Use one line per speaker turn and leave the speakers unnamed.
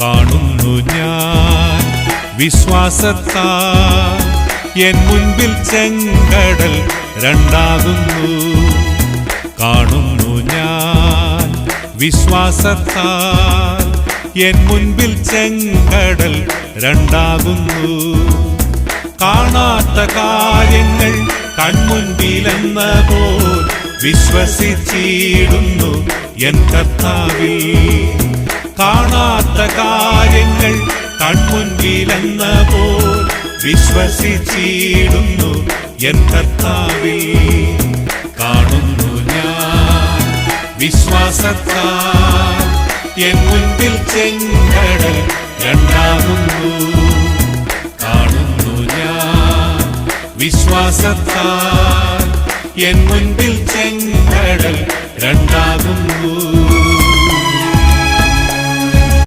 കാണുന്നു ഞാൻ വിശ്വാസത്താൽ എൻ മുൻപിൽ ചെങ്കടൽ രണ്ടാകുന്നു. കാണുന്നു ഞാൻ വിശ്വാസത്താൽ എൻ മുൻപിൽ ചെങ്കടൽ രണ്ടാകുന്നു. കാണാത്ത കാര്യങ്ങൾ കൺമുൻപിലെന്ന പോൽ വിശ്വസിച്ചിടുന്നു എൻ കർത്താവിൽ. കാണാത്ത കാര്യങ്ങൾ കൺമുൻപിലെന്ന പോൽ വിശ്വസിച്ചിടുന്നു എൻ കർത്താവിൽ. കാണുന്നു ഞാൻ വിശ്വാസത്താൽ എൻ മുൻപിൽ ചെങ്കടൽ രണ്ടാകുന്നു. കാണുന്നു ഞാൻ വിശ്വാസത്താൽ എൻ മുൻപിൽ ചെങ്കടൽ രണ്ടാകുന്നു.